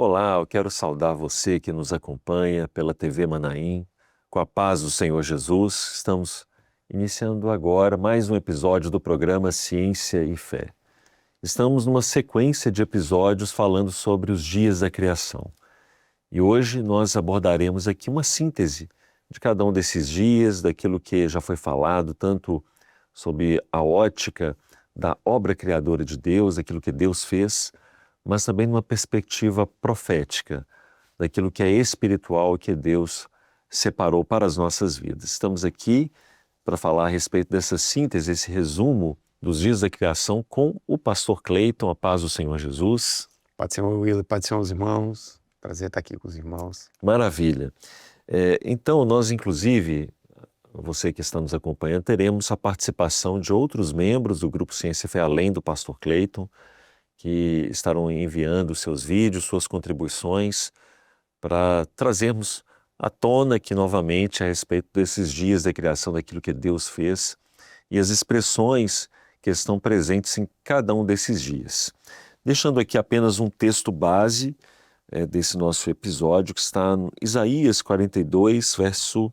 Olá, eu quero saudar você que nos acompanha pela TV Manaim, com a paz do Senhor Jesus. Estamos iniciando agora mais um episódio do programa Ciência e Fé. Estamos numa sequência de episódios falando sobre os dias da criação. E hoje nós abordaremos aqui uma síntese de cada um desses dias, daquilo que já foi falado, tanto sobre a ótica da obra criadora de Deus, daquilo que Deus fez, mas também numa perspectiva profética, daquilo que é espiritual que Deus separou para as nossas vidas. Estamos aqui para falar a respeito dessa síntese, esse resumo dos dias da criação com o pastor Cleiton, a paz do Senhor Jesus. Pode ser o Will, pode ser os irmãos. Prazer estar aqui com os irmãos. Maravilha. Então, nós inclusive, você que está nos acompanhando, teremos a participação de outros membros do Grupo Ciência e Fé, além do pastor Cleiton, que estarão enviando seus vídeos, suas contribuições, para trazermos à tona aqui novamente a respeito desses dias da criação, daquilo que Deus fez e as expressões que estão presentes em cada um desses dias. Deixando aqui apenas um texto base desse nosso episódio, que está em Isaías 42, verso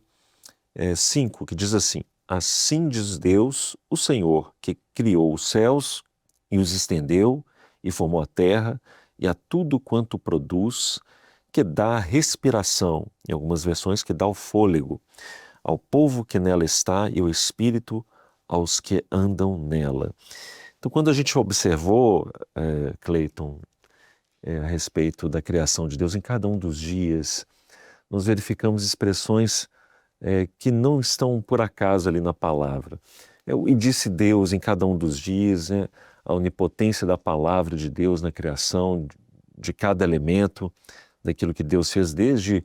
5, que diz assim: Assim diz Deus, o Senhor, que criou os céus e os estendeu, e formou a terra e a tudo quanto produz, que dá respiração, em algumas versões que dá o fôlego, ao povo que nela está e o espírito aos que andam nela. Então, quando a gente observou, Cleiton, a respeito da criação de Deus em cada um dos dias, nós verificamos expressões que não estão por acaso ali na palavra. E disse Deus em cada um dos dias, a onipotência da palavra de Deus na criação de cada elemento, daquilo que Deus fez desde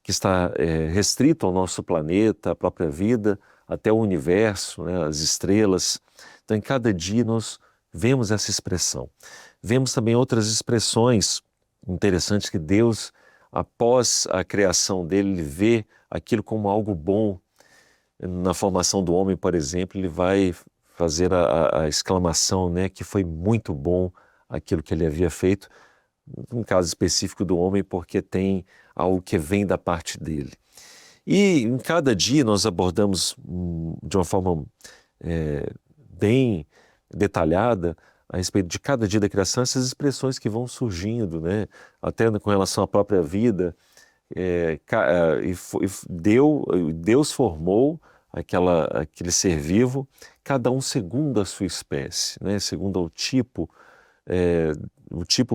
que está restrito ao nosso planeta, à própria vida, até o universo, as estrelas. Então, em cada dia nós vemos essa expressão. Vemos também outras expressões interessantes que Deus, após a criação dele, ele vê aquilo como algo bom. Na formação do homem, por exemplo, ele vai fazer a exclamação, que foi muito bom aquilo que ele havia feito, no caso específico do homem, porque tem algo que vem da parte dele. E em cada dia nós abordamos de uma forma bem detalhada a respeito de cada dia da criação, essas expressões que vão surgindo, até com relação à própria vida. Deus formou aquele ser vivo, cada um segundo a sua espécie, segundo o tipo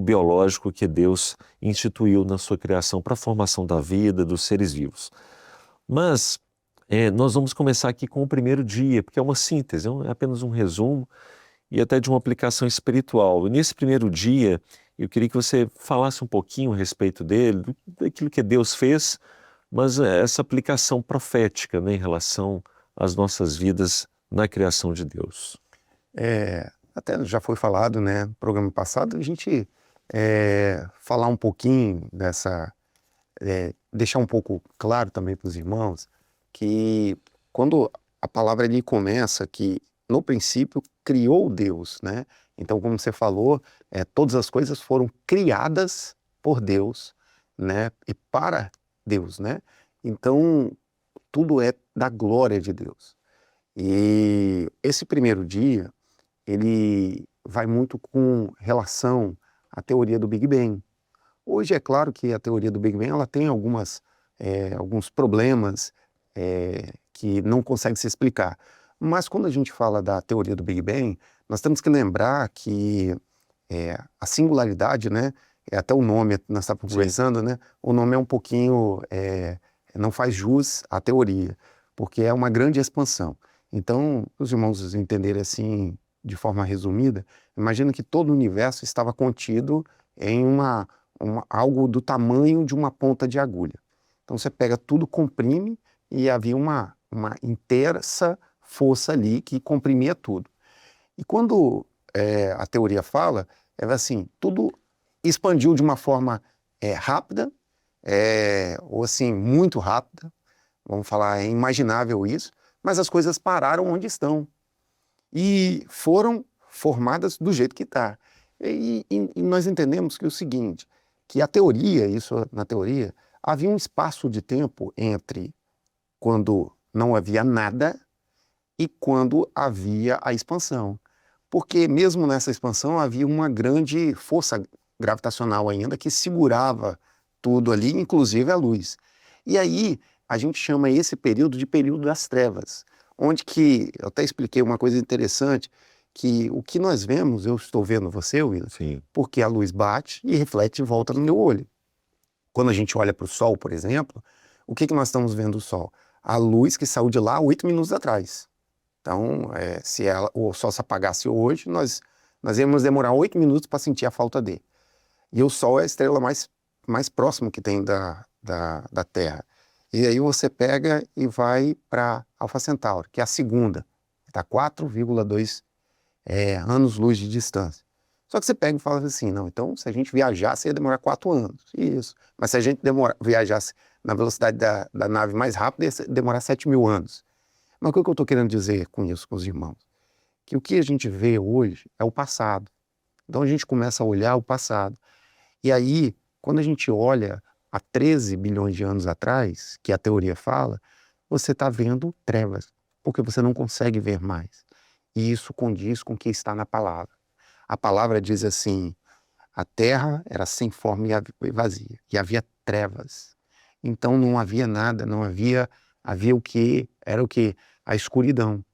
biológico que Deus instituiu na sua criação para a formação da vida, dos seres vivos. Mas nós vamos começar aqui com o primeiro dia, porque é uma síntese, é apenas um resumo e até de uma aplicação espiritual. E nesse primeiro dia, eu queria que você falasse um pouquinho a respeito dele, daquilo que Deus fez, mas essa aplicação profética, em relação às nossas vidas na criação de Deus. Até já foi falado, no programa passado, a gente falar um pouquinho dessa, deixar um pouco claro também para os irmãos, que quando a palavra ali começa, que no princípio criou Deus, Então, como você falou, todas as coisas foram criadas por Deus, e para Deus, Então, tudo é da glória de Deus. E esse primeiro dia, ele vai muito com relação à teoria do Big Bang. Hoje é claro que a teoria do Big Bang ela tem alguns problemas que não conseguem se explicar. Mas quando a gente fala da teoria do Big Bang, nós temos que lembrar que a singularidade, até o nome, nós estávamos conversando, o nome é um pouquinho, não faz jus à teoria, porque é uma grande expansão. Então, os irmãos entenderem assim, de forma resumida, imagina que todo o universo estava contido em algo do tamanho de uma ponta de agulha. Então você pega tudo, comprime, e havia uma intensa força ali que comprimia tudo. E quando a teoria fala, é assim, tudo expandiu de uma forma rápida, ou assim, muito rápida, vamos falar, é imaginável isso, mas as coisas pararam onde estão e foram formadas do jeito que está. E nós entendemos que é o seguinte, que a teoria, isso na teoria, havia um espaço de tempo entre quando não havia nada e quando havia a expansão. Porque mesmo nessa expansão havia uma grande força gravitacional ainda que segurava tudo ali, inclusive a luz. E aí a gente chama esse período de período das trevas, onde que, eu até expliquei uma coisa interessante, que o que nós vemos, eu estou vendo você, Will, Sim. porque a luz bate e reflete e volta no meu olho. Quando a gente olha para o Sol, por exemplo, o que nós estamos vendo o Sol? A luz que saiu de lá 8 minutos atrás. Então, se o Sol se apagasse hoje, nós íamos demorar 8 minutos para sentir a falta dele. E o Sol é a estrela mais próxima que tem da Terra. E aí você pega e vai para Alfa Centauri, que é a segunda, está 4,2 anos-luz de distância. Só que você pega e fala assim, não, então se a gente viajasse ia demorar 4 anos, isso. Mas se a gente viajasse na velocidade da nave mais rápida ia demorar 7.000 anos. Mas o que eu estou querendo dizer com isso, com os irmãos? Que o que a gente vê hoje é o passado. Então a gente começa a olhar o passado. E aí, quando a gente olha há 13 bilhões de anos atrás, que a teoria fala, você está vendo trevas, porque você não consegue ver mais. E isso condiz com o que está na palavra. A palavra diz assim, a terra era sem forma e vazia, e havia trevas. Então não havia nada, não havia o que? Era o que? A escuridão.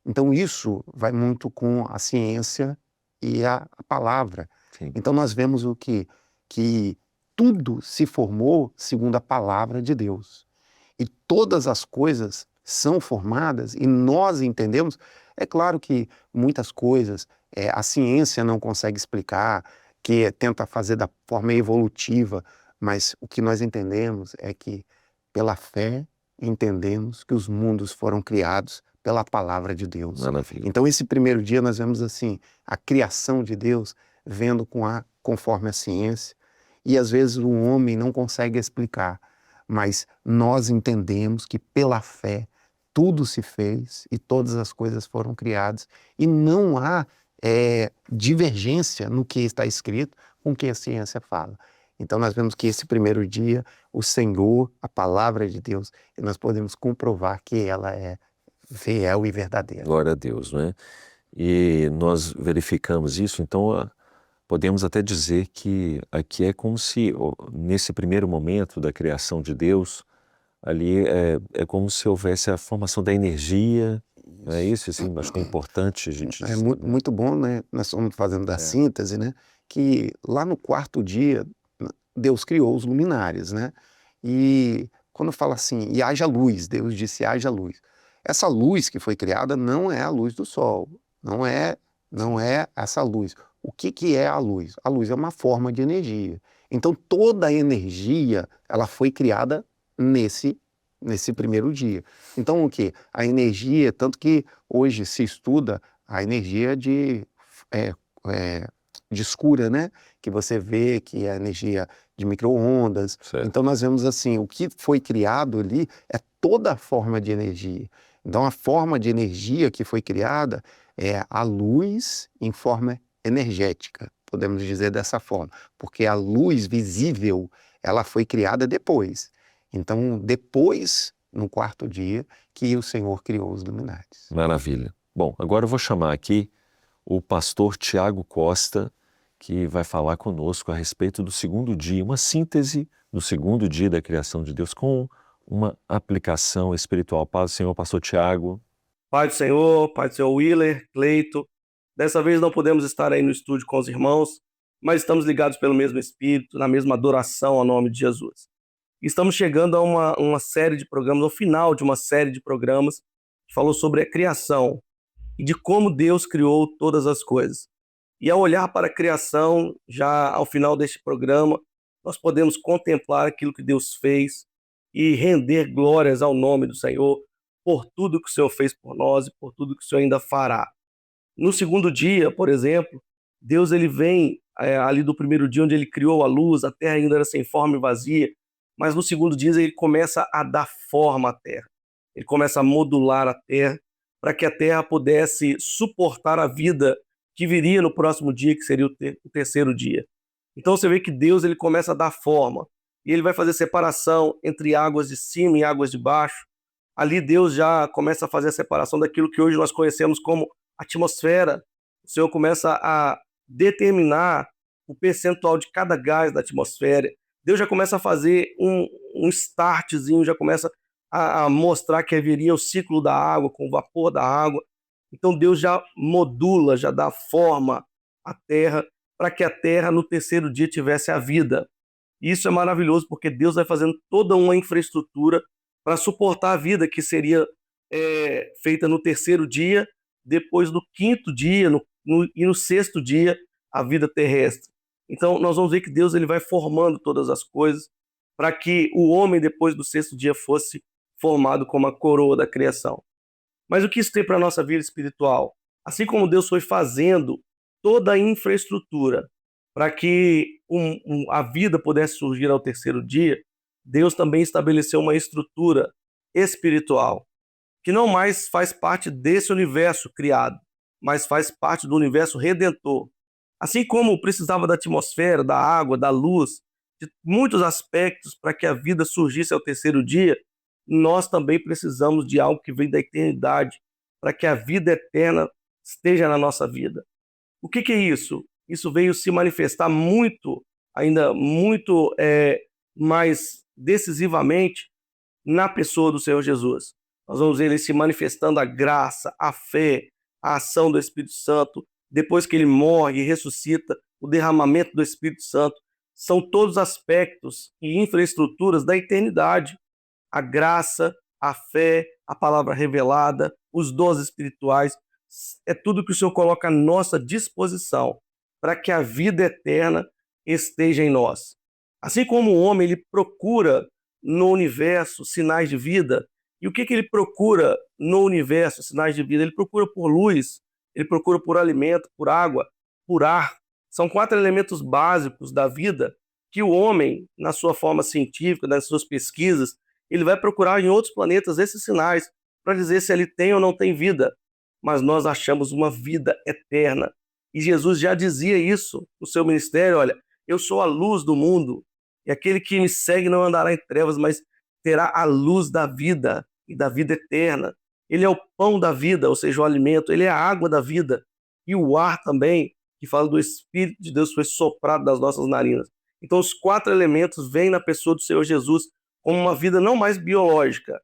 Então isso vai muito com a ciência e a palavra. Sim. Então nós vemos o que? Que tudo se formou segundo a palavra de Deus. E todas as coisas são formadas e nós entendemos. É claro que muitas coisas a ciência não consegue explicar, que tenta fazer da forma evolutiva, mas o que nós entendemos é que pela fé entendemos que os mundos foram criados pela palavra de Deus. Maravilha. Então esse primeiro dia nós vemos assim a criação de Deus vendo conforme a ciência, e às vezes o homem não consegue explicar, mas nós entendemos que pela fé tudo se fez e todas as coisas foram criadas e não há divergência no que está escrito com o que a ciência fala. Então nós vemos que esse primeiro dia, o Senhor, a palavra de Deus, e nós podemos comprovar que ela é fiel e verdadeira. Glória a Deus, não é? E nós verificamos isso, então podemos até dizer que aqui é como se, nesse primeiro momento da criação de Deus, ali é como se houvesse a formação da energia, não é isso? Assim, acho que é importante a gente É dizer, né? muito bom, né? Nós estamos fazendo da síntese, né? Que lá no quarto dia, Deus criou os luminares, né? E quando fala assim, e haja luz, Deus disse haja luz. Essa luz que foi criada não é a luz do sol, não é essa luz. O que é a luz? A luz é uma forma de energia. Então toda a energia, ela foi criada nesse primeiro dia. Então o que? A energia, tanto que hoje se estuda a energia de escura, né? Que você vê que é a energia de micro-ondas. Certo. Então nós vemos assim, o que foi criado ali é toda a forma de energia. Então a forma de energia que foi criada é a luz em forma energética, podemos dizer dessa forma, porque a luz visível, ela foi criada depois. Então depois, no quarto dia, que o Senhor criou os luminares. Maravilha. Bom, agora eu vou chamar aqui o pastor Tiago Costa, que vai falar conosco a respeito do segundo dia, uma síntese do segundo dia da criação de Deus com uma aplicação espiritual. Paz do Senhor, pastor Tiago. Pai do Senhor Willer, Cleito. Dessa vez não podemos estar aí no estúdio com os irmãos, mas estamos ligados pelo mesmo Espírito, na mesma adoração ao nome de Jesus. Estamos chegando a uma série de programas, ao final de uma série de programas, que falou sobre a criação e de como Deus criou todas as coisas. E ao olhar para a criação, já ao final deste programa, nós podemos contemplar aquilo que Deus fez e render glórias ao nome do Senhor por tudo que o Senhor fez por nós e por tudo que o Senhor ainda fará. No segundo dia, por exemplo, Deus ele vem ali do primeiro dia, onde ele criou a luz, a terra ainda era sem forma e vazia, mas no segundo dia ele começa a dar forma à terra. Ele começa a modular a terra para que a terra pudesse suportar a vida que viria no próximo dia, que seria o terceiro dia. Então você vê que Deus ele começa a dar forma, e ele vai fazer separação entre águas de cima e águas de baixo. Ali Deus já começa a fazer a separação daquilo que hoje nós conhecemos como atmosfera. O Senhor começa a determinar o percentual de cada gás da atmosfera. Deus já começa a fazer um startzinho, já começa a mostrar que haveria o ciclo da água, com o vapor da água. Então Deus já modula, já dá forma à terra, para que a terra no terceiro dia tivesse a vida. E isso é maravilhoso, porque Deus vai fazendo toda uma infraestrutura para suportar a vida que seria feita no terceiro dia, depois no quinto dia e no sexto dia, a vida terrestre. Então nós vamos ver que Deus ele vai formando todas as coisas para que o homem, depois do sexto dia, fosse formado como a coroa da criação. Mas o que isso tem para a nossa vida espiritual? Assim como Deus foi fazendo toda a infraestrutura para que a vida pudesse surgir ao terceiro dia, Deus também estabeleceu uma estrutura espiritual que não mais faz parte desse universo criado, mas faz parte do universo redentor. Assim como precisava da atmosfera, da água, da luz, de muitos aspectos para que a vida surgisse ao terceiro dia, nós também precisamos de algo que vem da eternidade, para que a vida eterna esteja na nossa vida. O que é isso? Isso veio se manifestar muito, ainda muito mais decisivamente na pessoa do Senhor Jesus. Nós vamos ver ele se manifestando a graça, a fé, a ação do Espírito Santo, depois que ele morre e ressuscita, o derramamento do Espírito Santo. São todos aspectos e infraestruturas da eternidade. A graça, a fé, a palavra revelada, os dons espirituais, é tudo que o Senhor coloca à nossa disposição para que a vida eterna esteja em nós. Assim como o homem ele procura no universo sinais de vida, e o que ele procura no universo sinais de vida? Ele procura por luz, ele procura por alimento, por água, por ar. São 4 elementos básicos da vida que o homem, na sua forma científica, nas suas pesquisas, ele vai procurar em outros planetas esses sinais para dizer se ele tem ou não tem vida. Mas nós achamos uma vida eterna. E Jesus já dizia isso no seu ministério: olha, eu sou a luz do mundo, e aquele que me segue não andará em trevas, mas terá a luz da vida e da vida eterna. Ele é o pão da vida, ou seja, o alimento, ele é a água da vida. E o ar também, que fala do Espírito de Deus, foi soprado das nossas narinas. Então os 4 elementos vêm na pessoa do Senhor Jesus como uma vida não mais biológica,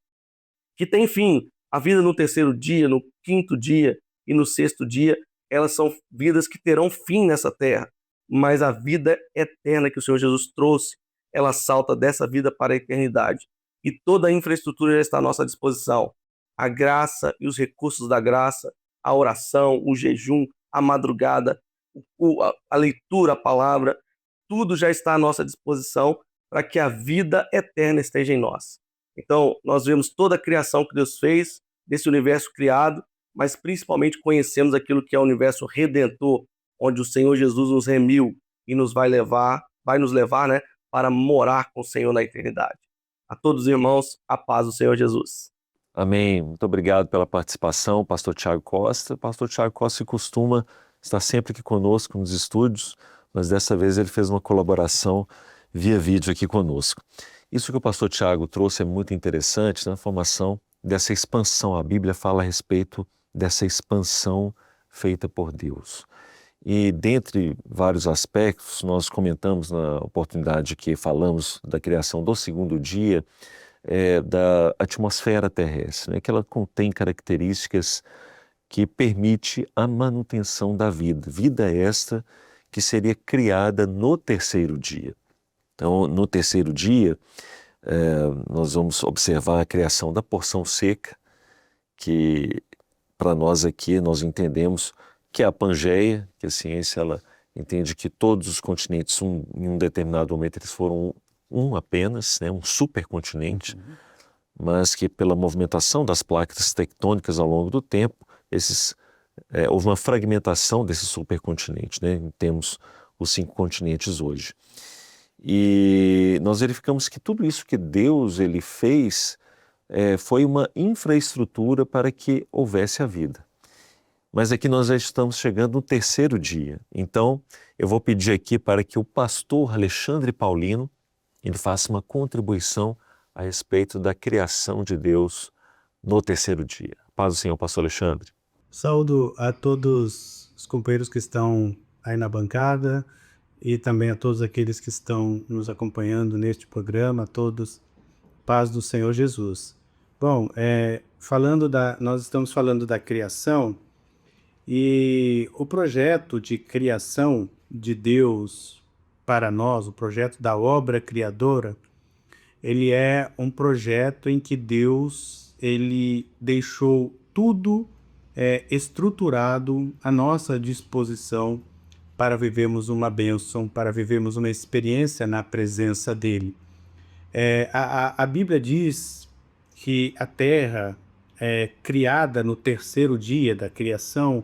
que tem fim. A vida no terceiro dia, no quinto dia e no sexto dia, elas são vidas que terão fim nessa terra. Mas a vida eterna que o Senhor Jesus trouxe, ela salta dessa vida para a eternidade. E toda a infraestrutura já está à nossa disposição. A graça e os recursos da graça, a oração, o jejum, a madrugada, a leitura, a palavra, tudo já está à nossa disposição para que a vida eterna esteja em nós. Então, nós vemos toda a criação que Deus fez, desse universo criado, mas principalmente conhecemos aquilo que é o universo redentor, onde o Senhor Jesus nos remiu e vai nos levar, né, para morar com o Senhor na eternidade. A todos os irmãos, a paz do Senhor Jesus. Amém. Muito obrigado pela participação, pastor Thiago Costa. Pastor Thiago Costa costuma estar sempre aqui conosco nos estúdios, mas dessa vez ele fez uma colaboração via vídeo aqui conosco. Isso que o pastor Thiago trouxe é muito interessante na formação dessa expansão. A Bíblia fala a respeito dessa expansão feita por Deus. E dentre vários aspectos, nós comentamos na oportunidade que falamos da criação do segundo dia, da atmosfera terrestre, né, que ela contém características que permite a manutenção da vida. Vida esta que seria criada no terceiro dia. Então, no terceiro dia, nós vamos observar a criação da porção seca, que para nós aqui nós entendemos que é a Pangeia, que a ciência ela entende que todos os continentes, em um determinado momento, eles foram um apenas, né, um supercontinente, mas que pela movimentação das placas tectônicas ao longo do tempo, houve uma fragmentação desse supercontinente, né? Temos os 5 continentes hoje. E nós verificamos que tudo isso que Deus ele fez foi uma infraestrutura para que houvesse a vida. mas aqui nós já estamos chegando no terceiro dia. Então, eu vou pedir aqui para que o pastor Alexandre Paulino ele faça uma contribuição a respeito da criação de Deus no terceiro dia. Paz do Senhor, pastor Alexandre. Saúdo a todos os companheiros que estão aí na bancada e também a todos aqueles que estão nos acompanhando neste programa, a todos, paz do Senhor Jesus. Bom, nós estamos falando da criação e o projeto de criação de Deus para nós, o projeto da obra criadora, ele é um projeto em que Deus ele deixou tudo estruturado à nossa disposição para vivermos uma bênção, para vivermos uma experiência na presença dele. A Bíblia diz que a terra criada no terceiro dia da criação,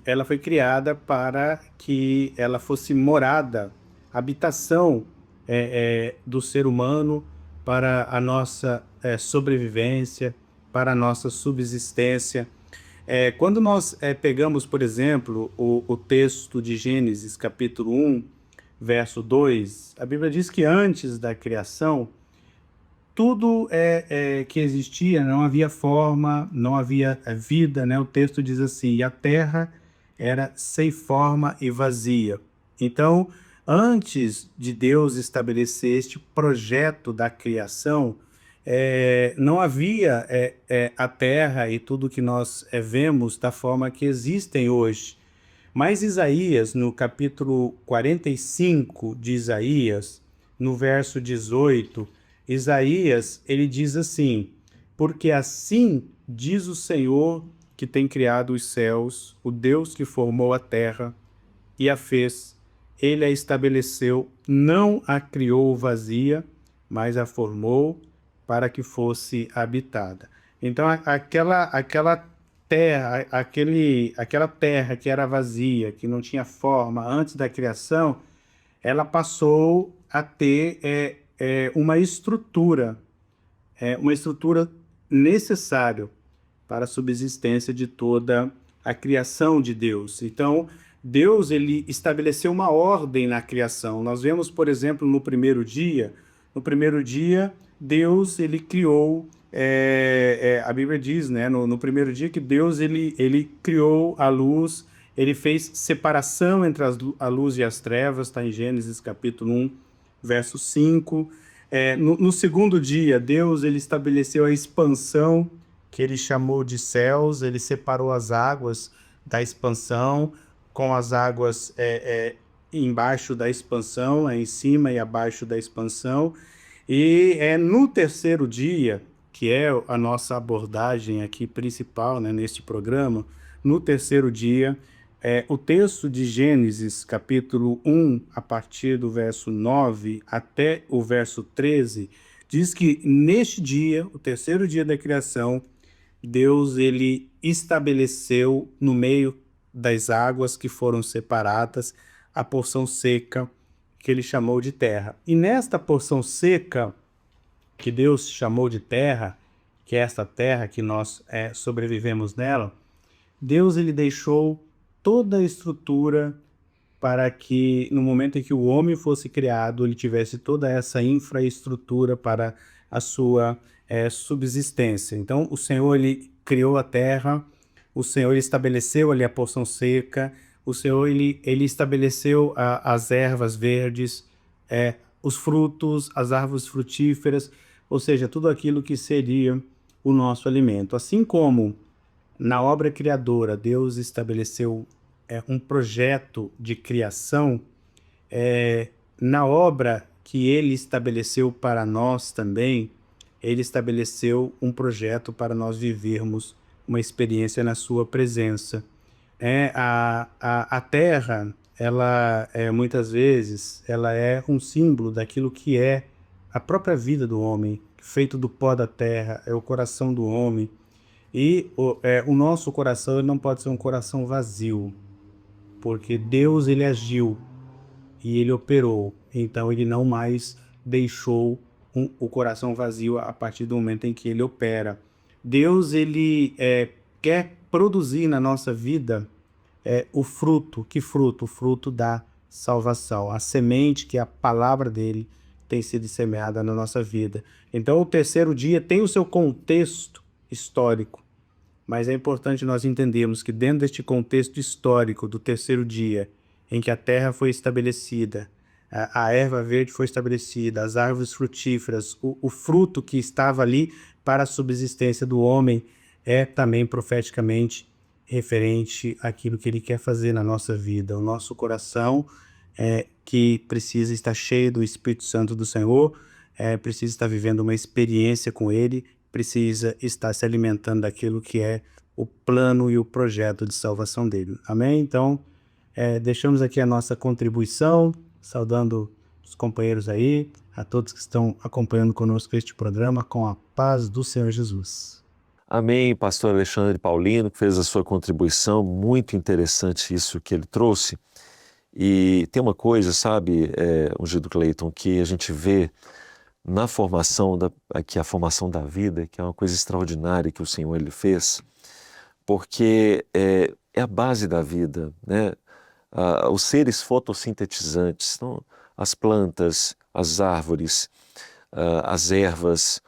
ela foi criada para que ela fosse morada, habitação do ser humano para a nossa sobrevivência, para a nossa subsistência. Quando nós pegamos, por exemplo, o texto de Gênesis, capítulo 1, verso 2, a Bíblia diz que antes da criação, tudo que existia, não havia forma, não havia vida, né? O texto diz assim, e a terra era sem forma e vazia. Então, antes de Deus estabelecer este projeto da criação, não havia a terra e tudo que nós vemos da forma que existem hoje. Mas Isaías, no capítulo 45 de Isaías, no verso 18, Isaías, ele diz assim, porque assim diz o Senhor que tem criado os céus, o Deus que formou a terra e a fez, ele a estabeleceu, não a criou vazia, mas a formou para que fosse habitada. Então aquela terra que era vazia, que não tinha forma antes da criação, ela passou a ter uma estrutura necessária para a subsistência de toda a criação de Deus. Então, Deus ele estabeleceu uma ordem na criação. Nós vemos, por exemplo, no primeiro dia, Deus ele criou, a Bíblia diz, né, no primeiro dia que Deus ele criou a luz, ele fez separação entre a luz e as trevas, está em Gênesis capítulo 1, verso 5. No segundo dia, Deus ele estabeleceu a expansão, que ele chamou de céus, ele separou as águas da expansão, com as águas embaixo da expansão, em cima e abaixo da expansão. E no terceiro dia, que é a nossa abordagem aqui principal, né, neste programa, no terceiro dia, o texto de Gênesis, capítulo 1, a partir do verso 9 até o verso 13, diz que neste dia, o terceiro dia da criação, Deus ele estabeleceu no meio das águas que foram separadas a porção seca que ele chamou de terra. E nesta porção seca que Deus chamou de terra, que é esta terra que nós sobrevivemos nela, Deus ele deixou toda a estrutura para que no momento em que o homem fosse criado, ele tivesse toda essa infraestrutura para a sua subsistência. Então o Senhor ele criou a terra, o Senhor ele estabeleceu ali a porção seca, o Senhor ele estabeleceu as ervas verdes, os frutos, as árvores frutíferas, ou seja, tudo aquilo que seria o nosso alimento. Assim como na obra criadora Deus estabeleceu um projeto de criação, na obra que ele estabeleceu para nós também, ele estabeleceu um projeto para nós vivermos uma experiência na sua presença. A terra, ela muitas vezes, ela é um símbolo daquilo que é a própria vida do homem, feito do pó da terra, é o coração do homem. E o nosso coração ele não pode ser um coração vazio, porque Deus ele agiu e ele operou, então ele não mais deixou o coração vazio a partir do momento em que ele opera. Deus ele quer produzir na nossa vida o fruto. Que fruto? O fruto da salvação. A semente que é a palavra dele tem sido semeada na nossa vida. Então o terceiro dia tem o seu contexto histórico, mas é importante nós entendermos que dentro deste contexto histórico do terceiro dia, em que a terra foi estabelecida, a erva verde foi estabelecida, as árvores frutíferas, o fruto que estava ali para a subsistência do homem é também profeticamente referente àquilo que ele quer fazer na nossa vida. O nosso coração que precisa estar cheio do Espírito Santo do Senhor, precisa estar vivendo uma experiência com ele, precisa estar se alimentando daquilo que é o plano e o projeto de salvação dele. Amém? Então, deixamos aqui a nossa contribuição, saudando os companheiros aí, a todos que estão acompanhando conosco este programa, com a paz do Senhor Jesus. Amém, pastor Alexandre Paulino, que fez a sua contribuição, muito interessante isso que ele trouxe. E tem uma coisa, sabe, Ungido Cleiton, que a gente vê na formação, aqui a formação da vida, que é uma coisa extraordinária que o Senhor ele fez, porque é a base da vida, né? Os seres fotossintetizantes, então, as plantas, as árvores, as ervas,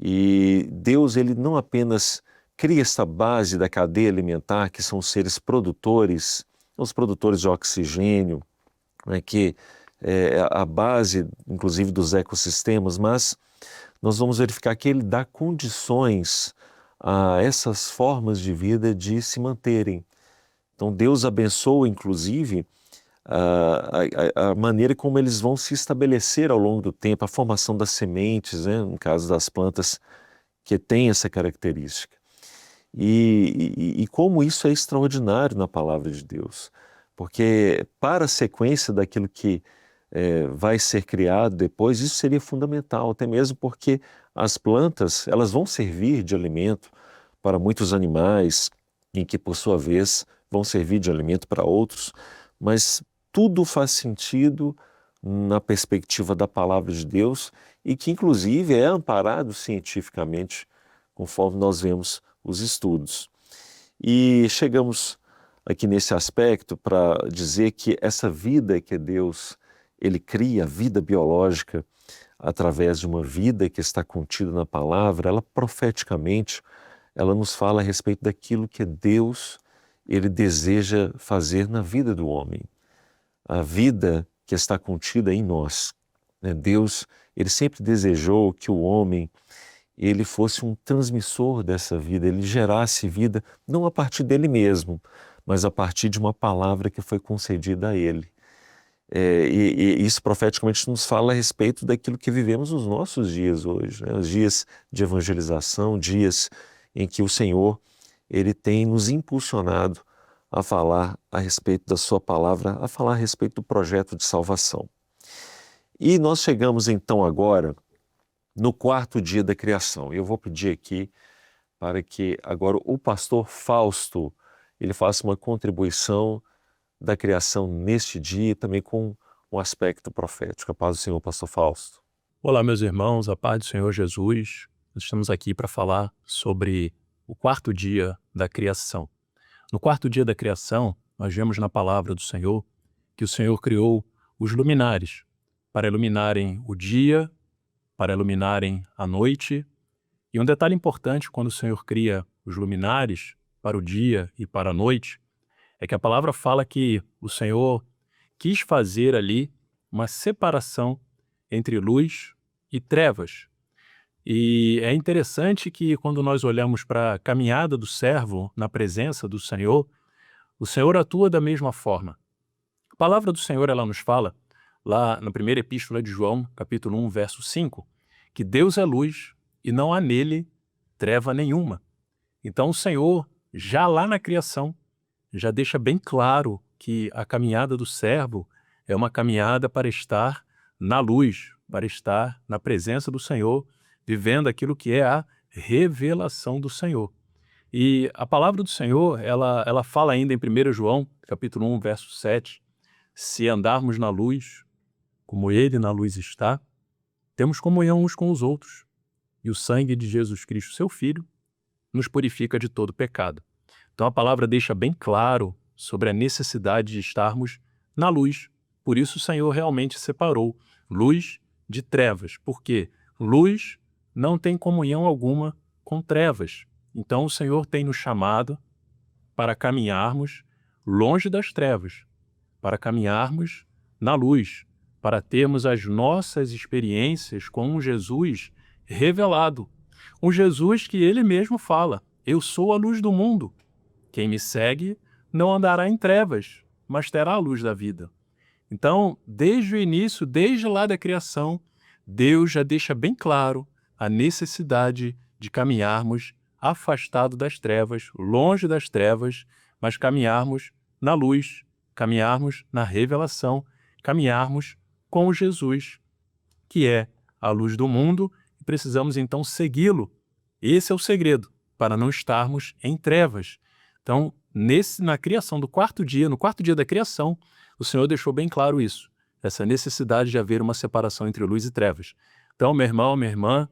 e Deus ele não apenas cria esta base da cadeia alimentar, que são os seres produtores, os produtores de oxigênio, né, que é a base, inclusive, dos ecossistemas, mas nós vamos verificar que ele dá condições a essas formas de vida de se manterem. Então, Deus abençoa, inclusive, a maneira como eles vão se estabelecer ao longo do tempo, a formação das sementes, né, no caso das plantas que têm essa característica. E como isso é extraordinário na palavra de Deus, porque para a sequência daquilo que vai ser criado depois, isso seria fundamental, até mesmo porque as plantas elas vão servir de alimento para muitos animais, em que por sua vez vão servir de alimento para outros, mas tudo faz sentido na perspectiva da palavra de Deus e que inclusive é amparado cientificamente, conforme nós vemos os estudos. E chegamos aqui nesse aspecto para dizer que essa vida que Deus ele cria, a vida biológica, através de uma vida que está contida na palavra, ela profeticamente, ela nos fala a respeito daquilo que Deus ele deseja fazer na vida do homem. A vida que está contida em nós. Né? Deus, ele sempre desejou que o homem ele fosse um transmissor dessa vida, ele gerasse vida não a partir dele mesmo, mas a partir de uma palavra que foi concedida a ele. E isso profeticamente nos fala a respeito daquilo que vivemos nos nossos dias hoje, né? Os dias de evangelização, dias em que o Senhor ele tem nos impulsionado a falar a respeito da sua palavra, a falar a respeito do projeto de salvação. E nós chegamos então agora no quarto dia da criação. Eu vou pedir aqui para que agora o pastor Fausto ele faça uma contribuição da criação neste dia, também com um aspecto profético. A paz do Senhor, pastor Fausto. Olá, meus irmãos, a paz do Senhor Jesus. Nós estamos aqui para falar sobre o quarto dia da criação. No quarto dia da criação, nós vemos na palavra do Senhor que o Senhor criou os luminares para iluminarem o dia, para iluminarem a noite. E um detalhe importante quando o Senhor cria os luminares para o dia e para a noite é que a palavra fala que o Senhor quis fazer ali uma separação entre luz e trevas. E é interessante que quando nós olhamos para a caminhada do servo na presença do Senhor, o Senhor atua da mesma forma. A palavra do Senhor ela nos fala, lá na primeira epístola de João, capítulo 1, verso 5, que Deus é luz e não há nele treva nenhuma. Então o Senhor, já lá na criação, já deixa bem claro que a caminhada do servo é uma caminhada para estar na luz, para estar na presença do Senhor, vivendo aquilo que é a revelação do Senhor. E a palavra do Senhor, ela fala ainda em 1 João, capítulo 1, verso 7, se andarmos na luz, como Ele na luz está, temos comunhão uns com os outros, e o sangue de Jesus Cristo, seu Filho, nos purifica de todo pecado. Então a palavra deixa bem claro sobre a necessidade de estarmos na luz. Por isso o Senhor realmente separou luz de trevas, porque luz não tem comunhão alguma com trevas. Então o Senhor tem nos chamado para caminharmos longe das trevas, para caminharmos na luz, para termos as nossas experiências com um Jesus revelado. Um Jesus que ele mesmo fala: eu sou a luz do mundo. Quem me segue não andará em trevas, mas terá a luz da vida. Então, desde o início, desde lá da criação, Deus já deixa bem claro a necessidade de caminharmos afastado das trevas, longe das trevas, mas caminharmos na luz, caminharmos na revelação, caminharmos com Jesus, que é a luz do mundo, e precisamos então segui-lo. Esse é o segredo, para não estarmos em trevas. Então, na criação do quarto dia, no quarto dia da criação, o Senhor deixou bem claro isso, essa necessidade de haver uma separação entre luz e trevas. Então, meu irmão, minha irmã,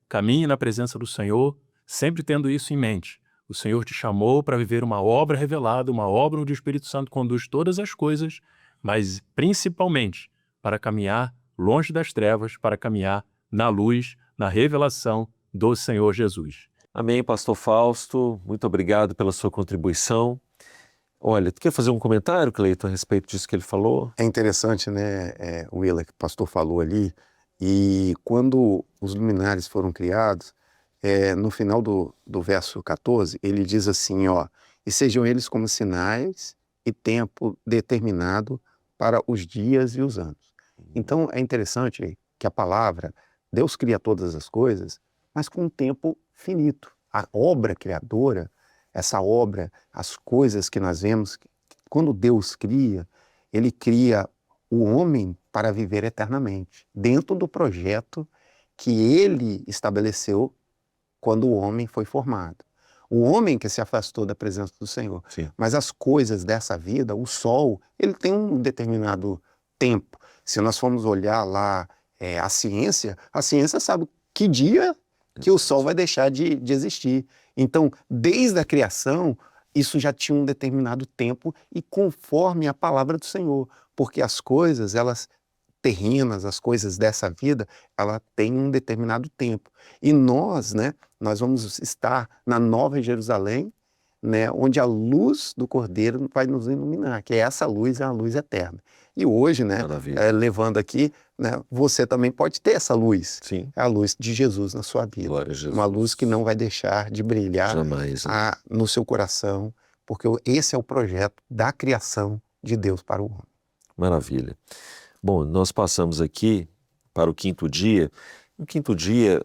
caminhe na presença do Senhor, sempre tendo isso em mente. O Senhor te chamou para viver uma obra revelada, uma obra onde o Espírito Santo conduz todas as coisas, mas principalmente para caminhar longe das trevas, para caminhar na luz, na revelação do Senhor Jesus. Amém, pastor Fausto, muito obrigado pela sua contribuição. Olha, tu quer fazer um comentário, Cleiton, a respeito disso que ele falou? É interessante, né, Willer, que o pastor falou ali, e quando os luminares foram criados, no final do verso 14, ele diz assim, ó, e sejam eles como sinais e tempo determinado para os dias e os anos. Então, é interessante que a palavra, Deus cria todas as coisas, mas com um tempo finito. A obra criadora, essa obra, as coisas que nós vemos, quando Deus cria, ele cria o homem para viver eternamente, dentro do projeto que ele estabeleceu quando o homem foi formado. O homem que se afastou da presença do Senhor. Sim. Mas as coisas dessa vida, o sol, ele tem um determinado tempo. Se nós formos olhar lá a ciência sabe que dia que o sol vai deixar de existir. Então, desde a criação, isso já tinha um determinado tempo e conforme a palavra do Senhor. Porque as coisas, elas terrenas, as coisas dessa vida, ela tem um determinado tempo. E nós, né, nós vamos estar na Nova Jerusalém, né, onde a luz do Cordeiro vai nos iluminar, que essa luz é a luz eterna. E hoje, né, levando aqui, né, você também pode ter essa luz. Sim. É a luz de Jesus na sua vida. Glória a Jesus. Uma luz que não vai deixar de brilhar jamais, né? no seu coração, porque esse é o projeto da criação de Deus para o homem. Maravilha. Bom, nós passamos aqui para o quinto dia. No quinto dia,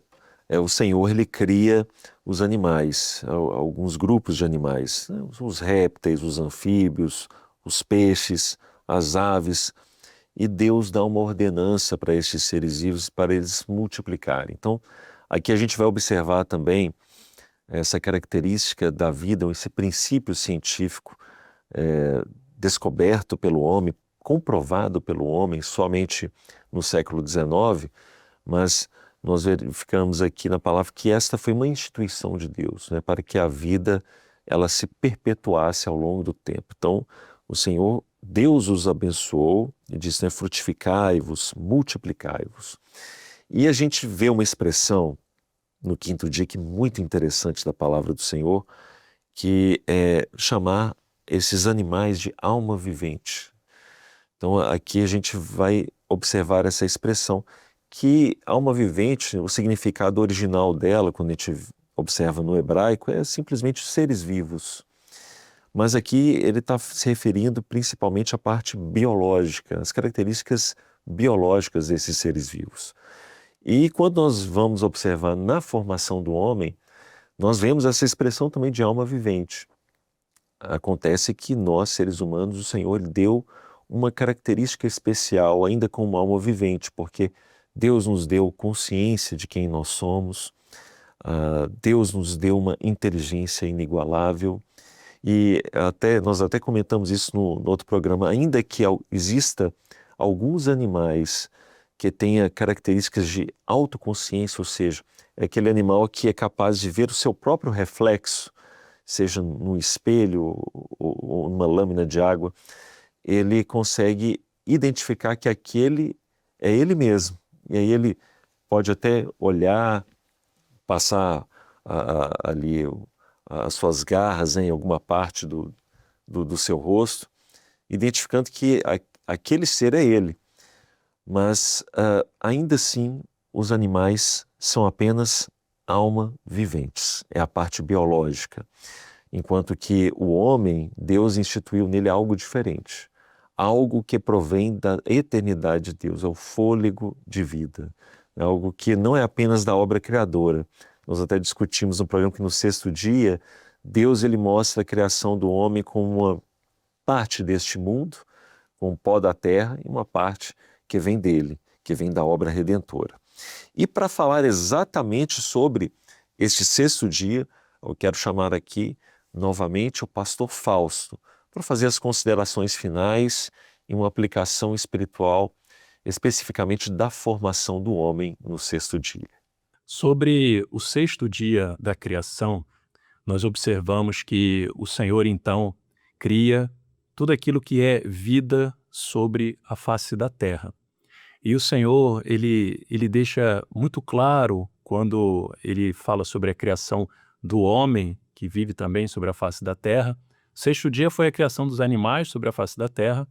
o Senhor ele cria os animais, alguns grupos de animais, né? Os répteis, os anfíbios, os peixes, as aves, e Deus dá uma ordenança para estes seres vivos para eles multiplicarem. Então, aqui a gente vai observar também essa característica da vida, esse princípio científico descoberto pelo homem, comprovado pelo homem somente no século XIX, mas nós verificamos aqui na palavra que esta foi uma instituição de Deus, né, para que a vida ela se perpetuasse ao longo do tempo. Então, o Senhor, Deus os abençoou e disse, né, frutificai-vos, multiplicai-vos. E a gente vê uma expressão no quinto dia que é muito interessante da palavra do Senhor, que é chamar esses animais de alma vivente. Então aqui a gente vai observar essa expressão, que alma vivente, o significado original dela, quando a gente observa no hebraico, é simplesmente seres vivos. Mas aqui ele está se referindo principalmente à parte biológica, as características biológicas desses seres vivos. E quando nós vamos observar na formação do homem, nós vemos essa expressão também de alma vivente. Acontece que nós, seres humanos, o Senhor deu uma característica especial, ainda como alma vivente, porque Deus nos deu consciência de quem nós somos, Deus nos deu uma inteligência inigualável, e nós até comentamos isso no outro programa, ainda que exista alguns animais que tenha características de autoconsciência, ou seja, é aquele animal que é capaz de ver o seu próprio reflexo, seja num espelho ou numa lâmina de água, ele consegue identificar que aquele é ele mesmo. E aí ele pode até olhar, passar ali as suas garras em alguma parte do seu rosto, identificando que aquele ser é ele. Mas ainda assim, os animais são apenas alma viventes, é a parte biológica. Enquanto que o homem, Deus instituiu nele algo diferente, algo que provém da eternidade de Deus, é o fôlego de vida, é algo que não é apenas da obra criadora. Nós até discutimos no programa que no sexto dia, Deus ele mostra a criação do homem como uma parte deste mundo, com o pó da terra, e uma parte que vem dele, que vem da obra redentora. E para falar exatamente sobre este sexto dia, eu quero chamar aqui novamente o pastor Fausto, para fazer as considerações finais e uma aplicação espiritual, especificamente da formação do homem no sexto dia. Sobre o sexto dia da criação, nós observamos que o Senhor, então, cria tudo aquilo que é vida sobre a face da terra. E o Senhor, ele deixa muito claro, quando ele fala sobre a criação do homem, que vive também sobre a face da terra. O sexto dia foi a criação dos animais sobre a face da terra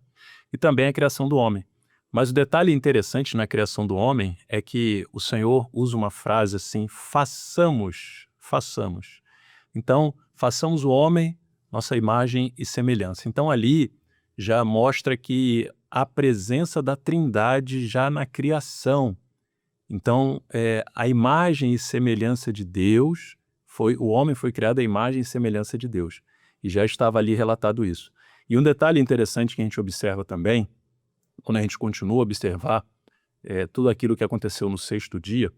e também a criação do homem. Mas o detalhe interessante na criação do homem é que o Senhor usa uma frase assim: façamos. Então, façamos o homem, nossa imagem e semelhança. Então, ali já mostra que a presença da Trindade já na criação. Então, a imagem e semelhança de Deus, o homem foi criado à imagem e semelhança de Deus. E já estava ali relatado isso. E um detalhe interessante que a gente observa também, quando a gente continua a observar tudo aquilo que aconteceu no sexto dia,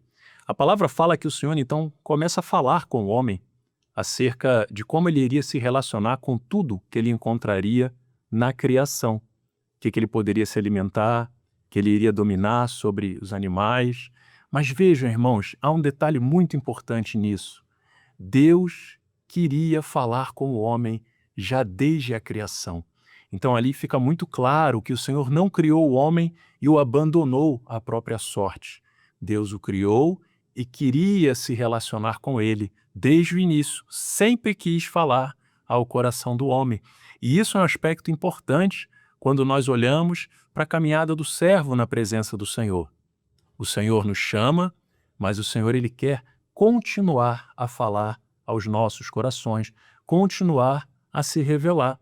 a palavra fala que o Senhor, então, começa a falar com o homem acerca de como ele iria se relacionar com tudo que ele encontraria na criação. Que ele poderia se alimentar, que ele iria dominar sobre os animais. Mas vejam, irmãos, há um detalhe muito importante nisso. Deus queria falar com o homem já desde a criação. Então ali fica muito claro que o Senhor não criou o homem e o abandonou à própria sorte. Deus o criou e queria se relacionar com ele desde o início, sempre quis falar ao coração do homem. E isso é um aspecto importante quando nós olhamos para a caminhada do servo na presença do Senhor. O Senhor nos chama, mas o Senhor ele quer continuar a falar aos nossos corações, continuar a se revelar.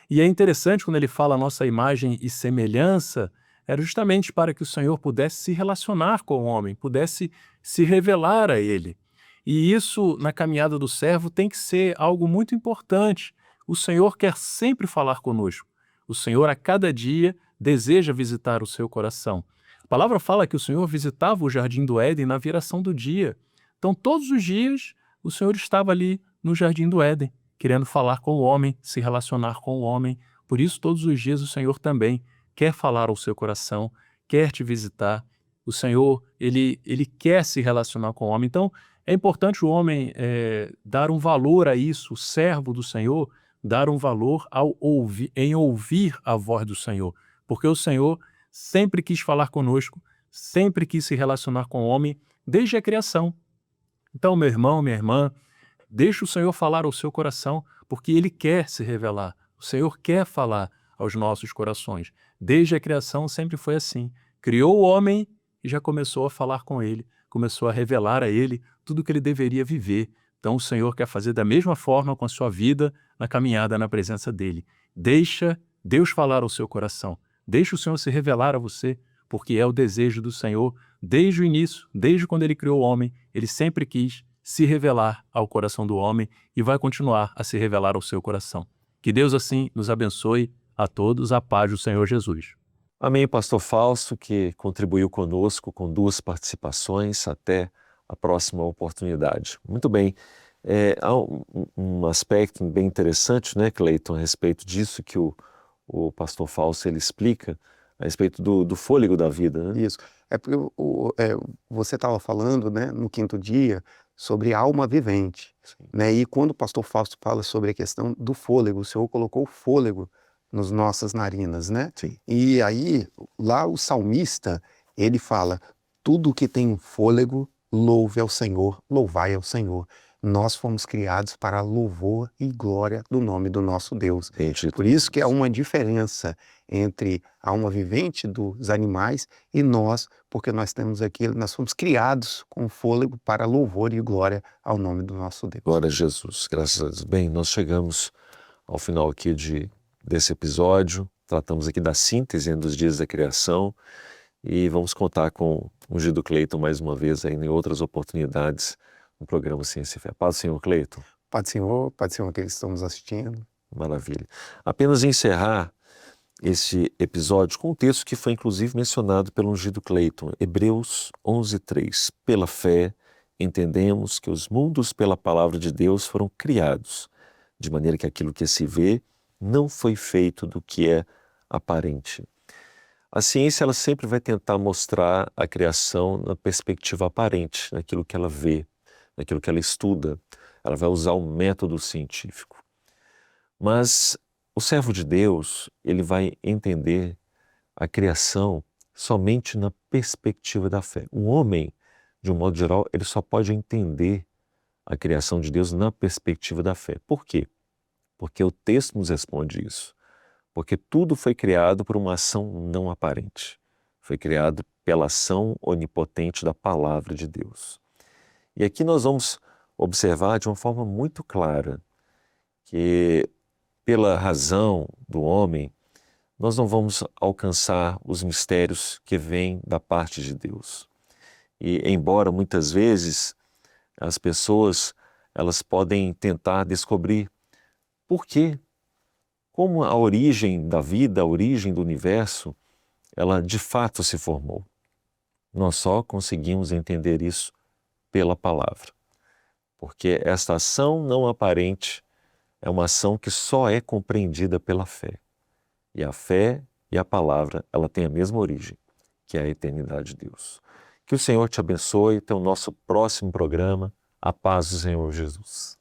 E é interessante quando ele fala nossa imagem e semelhança, era justamente para que o Senhor pudesse se relacionar com o homem, pudesse se revelar a ele. E isso, na caminhada do servo, tem que ser algo muito importante. O Senhor quer sempre falar conosco. O Senhor, a cada dia, deseja visitar o seu coração. A palavra fala que o Senhor visitava o jardim do Éden na viração do dia. Então, todos os dias, o Senhor estava ali no jardim do Éden, querendo falar com o homem, se relacionar com o homem. Por isso, todos os dias, o Senhor também quer falar ao seu coração, quer te visitar. O Senhor, ele quer se relacionar com o homem. Então, é importante o homem dar um valor a isso, o servo do Senhor, dar um valor em ouvir a voz do Senhor. Porque o Senhor sempre quis falar conosco, sempre quis se relacionar com o homem, desde a criação. Então, meu irmão, minha irmã, deixe o Senhor falar ao seu coração, porque Ele quer se revelar. O Senhor quer falar aos nossos corações. Desde a criação sempre foi assim. Criou o homem e já começou a falar com ele, começou a revelar a ele tudo o que ele deveria viver. Então o Senhor quer fazer da mesma forma com a sua vida na caminhada na presença dele. Deixa Deus falar ao seu coração. Deixa o Senhor se revelar a você, porque é o desejo do Senhor desde o início, desde quando ele criou o homem. Ele sempre quis se revelar ao coração do homem e vai continuar a se revelar ao seu coração. Que Deus assim nos abençoe a todos, a paz do Senhor Jesus. Amém, pastor Fausto, que contribuiu conosco com 2 participações. Até a próxima oportunidade. Muito bem. Há um aspecto bem interessante, né, Cleiton, a respeito disso que o pastor Fausto ele explica, a respeito do fôlego da vida. Né? Isso. É porque você estava falando, né, no quinto dia, sobre alma vivente, né? E quando o pastor Fausto fala sobre a questão do fôlego, o Senhor colocou o fôlego nas nossas narinas, né? Sim. E aí, lá o salmista, ele fala, tudo que tem um fôlego, louve ao Senhor, louvai ao Senhor. Nós fomos criados para louvor e glória do nome do nosso Deus. Bendito Por isso que há Deus. uma diferença entre a alma vivente dos animais e nós, porque nós fomos criados com fôlego para louvor e glória ao nome do nosso Deus. Glória a Jesus, graças a Deus. Bem, nós chegamos ao final aqui desse episódio, tratamos aqui da síntese dos dias da criação e vamos contar com o Gido Cleiton mais uma vez aí em outras oportunidades no programa Ciência e Fé. Paz do Senhor, Cleiton. Pai do Senhor, aqueles que estamos assistindo. Maravilha. Apenas encerrar esse episódio com um texto que foi inclusive mencionado pelo ungido Cleiton, Hebreus 11:3. Pela fé, entendemos que os mundos pela palavra de Deus foram criados, de maneira que aquilo que se vê não foi feito do que é aparente. A ciência ela sempre vai tentar mostrar a criação na perspectiva aparente, naquilo que ela vê, naquilo que ela estuda. Ela vai usar um método científico. Mas o servo de Deus, ele vai entender a criação somente na perspectiva da fé. Um homem, de um modo geral, ele só pode entender a criação de Deus na perspectiva da fé. Por quê? Porque o texto nos responde isso. Porque tudo foi criado por uma ação não aparente. Foi criado pela ação onipotente da palavra de Deus. E aqui nós vamos observar de uma forma muito clara que, pela razão do homem, nós não vamos alcançar os mistérios que vêm da parte de Deus. E embora muitas vezes as pessoas elas podem tentar descobrir por quê, como a origem da vida, a origem do universo, ela de fato se formou. Nós só conseguimos entender isso pela palavra. Porque esta ação não aparente é uma ação que só é compreendida pela fé. E a fé e a palavra, ela tem a mesma origem, que é a eternidade de Deus. Que o Senhor te abençoe. Até o nosso próximo programa. A paz do Senhor Jesus.